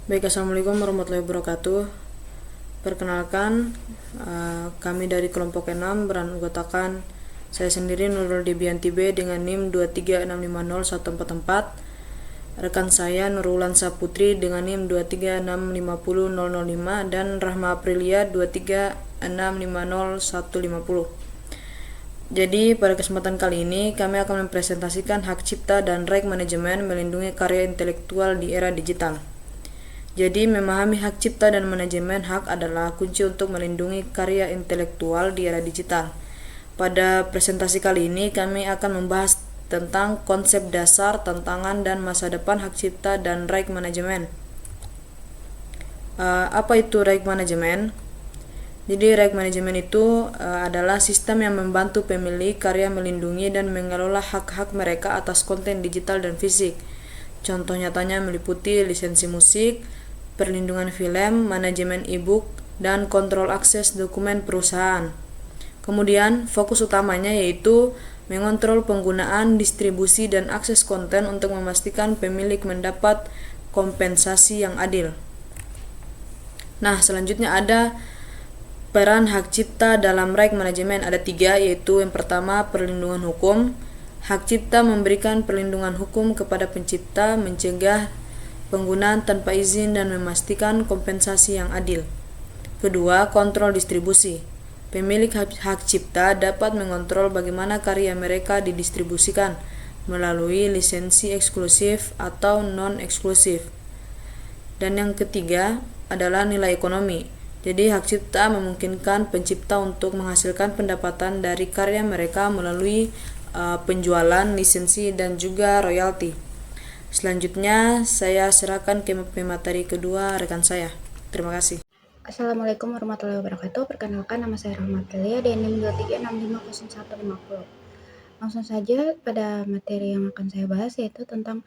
Baik, Assalamualaikum warahmatullahi wabarakatuh. Perkenalkan, kami dari kelompok 6 beranggotakan saya sendiri Nurul Debianti B dengan NIM 236501444, rekan saya Nurulan Saputri dengan NIM 236500005 dan Rahma Aprilia 236505150. Jadi pada kesempatan kali ini kami akan mempresentasikan hak cipta dan right manajemen melindungi karya intelektual di era digital. Jadi, memahami hak cipta dan manajemen hak adalah kunci untuk melindungi karya intelektual di era digital. Pada presentasi kali ini, kami akan membahas tentang konsep dasar, tantangan, dan masa depan hak cipta dan right manajemen. Apa itu right manajemen? Jadi, right manajemen itu adalah sistem yang membantu pemilik karya melindungi dan mengelola hak-hak mereka atas konten digital dan fisik. Contoh nyatanya meliputi lisensi musik, perlindungan film, manajemen e-book, dan kontrol akses dokumen perusahaan. Kemudian, fokus utamanya yaitu mengontrol penggunaan, distribusi, dan akses konten untuk memastikan pemilik mendapat kompensasi yang adil. Nah, selanjutnya ada peran hak cipta dalam right manajemen. Ada 3, yaitu yang pertama perlindungan hukum. Hak cipta memberikan perlindungan hukum kepada pencipta, mencegah penggunaan tanpa izin dan memastikan kompensasi yang adil. Kedua, kontrol distribusi. Pemilik hak cipta dapat mengontrol bagaimana karya mereka didistribusikan melalui lisensi eksklusif atau non-eksklusif. Dan yang ketiga adalah nilai ekonomi. Jadi hak cipta memungkinkan pencipta untuk menghasilkan pendapatan dari karya mereka melalui penjualan, lisensi, dan juga royalti. Selanjutnya, saya serahkan ke pemateri kedua rekan saya. Terima kasih. Assalamualaikum warahmatullahi wabarakatuh. Perkenalkan, nama saya Rahma Aprilia dari NIM 236500150. Langsung saja pada materi yang akan saya bahas, yaitu tentang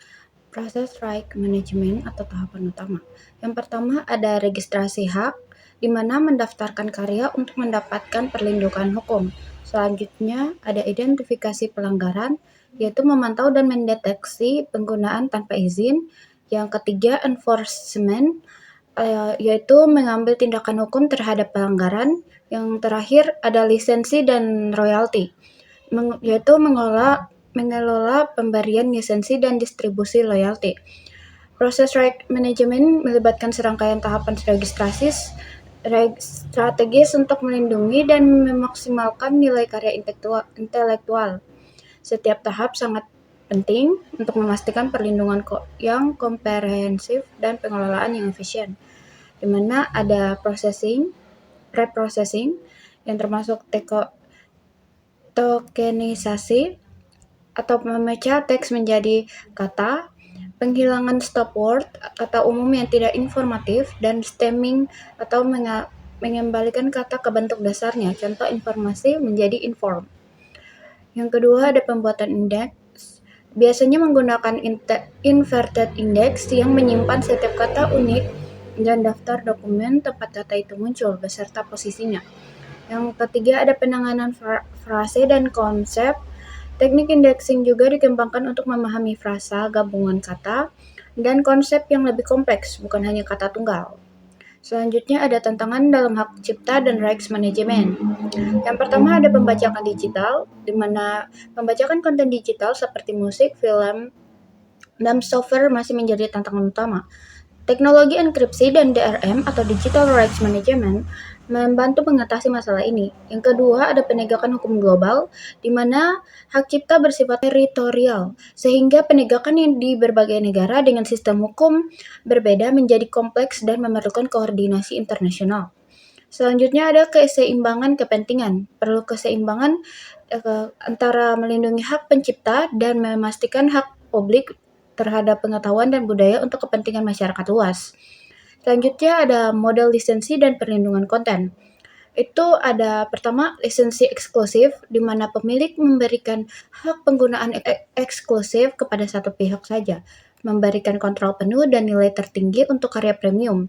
proses right management atau tahapan utama. Yang pertama ada registrasi hak, di mana mendaftarkan karya untuk mendapatkan perlindungan hukum. Selanjutnya ada identifikasi pelanggaran, yaitu memantau dan mendeteksi penggunaan tanpa izin. Yang ketiga enforcement, yaitu mengambil tindakan hukum terhadap pelanggaran. Yang terakhir ada lisensi dan royalti, yaitu mengelola pemberian lisensi dan distribusi royalti. Proses right management melibatkan serangkaian tahapan registrasi strategis untuk melindungi dan memaksimalkan nilai karya intelektual. Setiap tahap sangat penting untuk memastikan perlindungan yang komprehensif dan pengelolaan yang efisien, di mana ada pre-processing yang termasuk tokenisasi atau memecah teks menjadi kata, penghilangan stop word, kata umum yang tidak informatif, dan stemming atau mengembalikan kata ke bentuk dasarnya, contoh informasi menjadi inform. Yang kedua ada pembuatan indeks, biasanya menggunakan inverted index yang menyimpan setiap kata unik dan daftar dokumen tempat kata itu muncul beserta posisinya. Yang ketiga ada penanganan frase dan konsep. Teknik indexing juga dikembangkan untuk memahami frasa, gabungan kata, dan konsep yang lebih kompleks, bukan hanya kata tunggal. Selanjutnya ada tantangan dalam hak cipta dan rights management. Yang pertama ada pembajakan digital, di mana pembajakan konten digital seperti musik, film, dan software masih menjadi tantangan utama. Teknologi enkripsi dan DRM atau Digital Rights Management membantu mengatasi masalah ini. Yang kedua ada penegakan hukum global, di mana hak cipta bersifat teritorial, sehingga penegakan yang di berbagai negara dengan sistem hukum berbeda menjadi kompleks dan memerlukan koordinasi internasional. Selanjutnya ada keseimbangan kepentingan. Perlu keseimbangan antara melindungi hak pencipta dan memastikan hak publik terhadap pengetahuan dan budaya untuk kepentingan masyarakat luas. Selanjutnya ada model lisensi dan perlindungan konten. Itu ada pertama lisensi eksklusif, di mana pemilik memberikan hak penggunaan eksklusif kepada satu pihak saja, memberikan kontrol penuh dan nilai tertinggi untuk karya premium.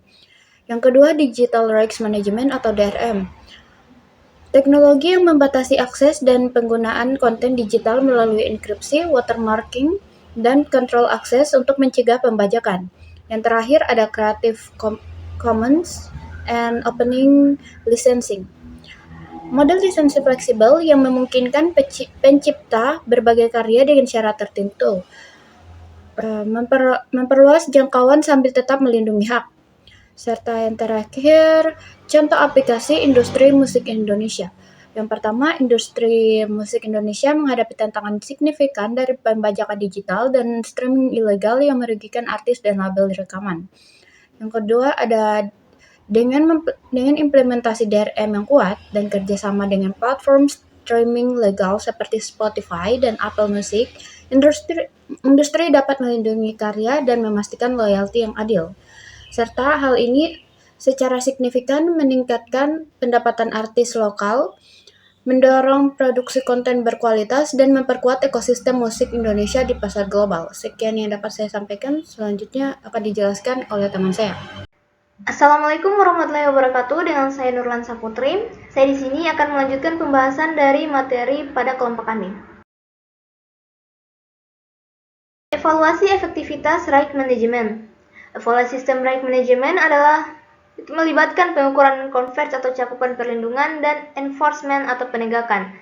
Yang kedua Digital Rights Management atau DRM. Teknologi yang membatasi akses dan penggunaan konten digital melalui enkripsi, watermarking, dan kontrol akses untuk mencegah pembajakan. Yang terakhir ada Creative Commons and Opening Licensing. Model lisensi fleksibel yang memungkinkan pencipta berbagai karya dengan syarat tertentu, memperluas jangkauan sambil tetap melindungi hak. Serta yang terakhir, contoh aplikasi industri musik Indonesia. Yang pertama, industri musik Indonesia menghadapi tantangan signifikan dari pembajakan digital dan streaming ilegal yang merugikan artis dan label rekaman. Yang kedua, ada dengan implementasi DRM yang kuat dan kerjasama dengan platform streaming legal seperti Spotify dan Apple Music, industri dapat melindungi karya dan memastikan royalti yang adil. Serta hal ini secara signifikan meningkatkan pendapatan artis lokal, mendorong produksi konten berkualitas, dan memperkuat ekosistem musik Indonesia di pasar global. Sekian yang dapat saya sampaikan, selanjutnya akan dijelaskan oleh teman saya. Assalamualaikum warahmatullahi wabarakatuh. Dengan saya Nurlan Saputri. Saya di sini akan melanjutkan pembahasan dari materi pada kelompok kami. Evaluasi efektivitas right management. Evaluasi sistem right management adalah melibatkan pengukuran converge atau cakupan perlindungan dan enforcement atau penegakan.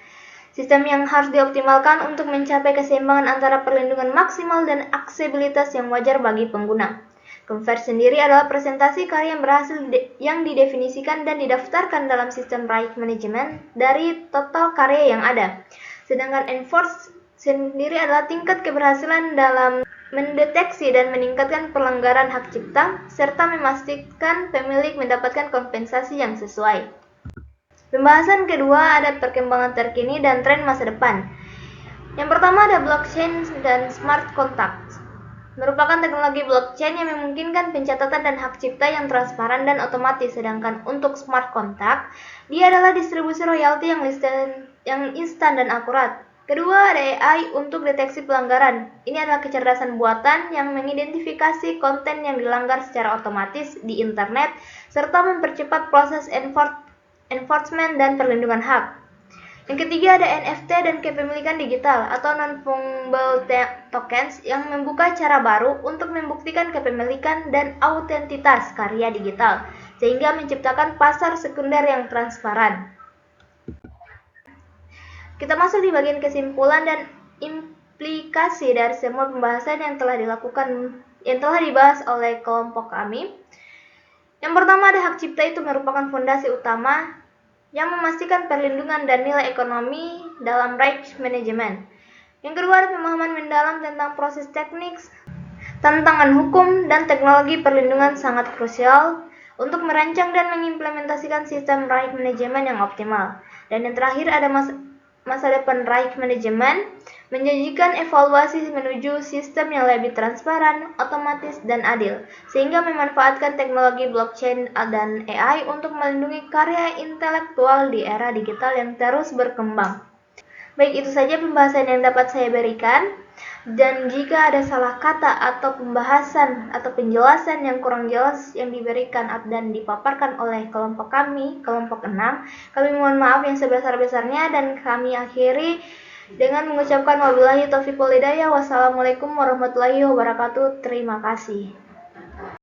Sistem yang harus dioptimalkan untuk mencapai keseimbangan antara perlindungan maksimal dan aksesibilitas yang wajar bagi pengguna. Converge sendiri adalah presentasi karya yang berhasil yang didefinisikan dan didaftarkan dalam sistem right management dari total karya yang ada. Sedangkan enforce sendiri adalah tingkat keberhasilan dalam mendeteksi dan meningkatkan pelanggaran hak cipta, serta memastikan pemilik mendapatkan kompensasi yang sesuai. Pembahasan kedua ada perkembangan terkini dan tren masa depan. Yang pertama ada blockchain dan smart contracts. Merupakan teknologi blockchain yang memungkinkan pencatatan dan hak cipta yang transparan dan otomatis, sedangkan untuk smart contract, dia adalah distribusi royalti yang instan dan akurat. Kedua, ada AI untuk deteksi pelanggaran. Ini adalah kecerdasan buatan yang mengidentifikasi konten yang dilanggar secara otomatis di internet, serta mempercepat proses enforcement dan perlindungan hak. Yang ketiga ada NFT dan kepemilikan digital atau non-fungible tokens yang membuka cara baru untuk membuktikan kepemilikan dan autentitas karya digital, sehingga menciptakan pasar sekunder yang transparan. Kita masuk di bagian kesimpulan dan implikasi dari semua pembahasan yang telah dibahas oleh kelompok kami. Yang pertama ada hak cipta itu merupakan fondasi utama yang memastikan perlindungan dan nilai ekonomi dalam rights management. Yang kedua ada pemahaman mendalam tentang proses teknik, tantangan hukum, dan teknologi perlindungan sangat krusial untuk merancang dan mengimplementasikan sistem right management yang optimal. Dan yang terakhir ada masa depan right management, menjanjikan evaluasi menuju sistem yang lebih transparan, otomatis, dan adil, sehingga memanfaatkan teknologi blockchain dan AI untuk melindungi karya intelektual di era digital yang terus berkembang. Baik, itu saja pembahasan yang dapat saya berikan, dan jika ada salah kata atau pembahasan atau penjelasan yang kurang jelas yang diberikan dan dipaparkan oleh kelompok kami, kelompok 6, kami mohon maaf yang sebesar-besarnya, dan kami akhiri dengan mengucapkan wabillahi taufiq wal hidayah. Wassalamualaikum warahmatullahi wabarakatuh. Terima kasih.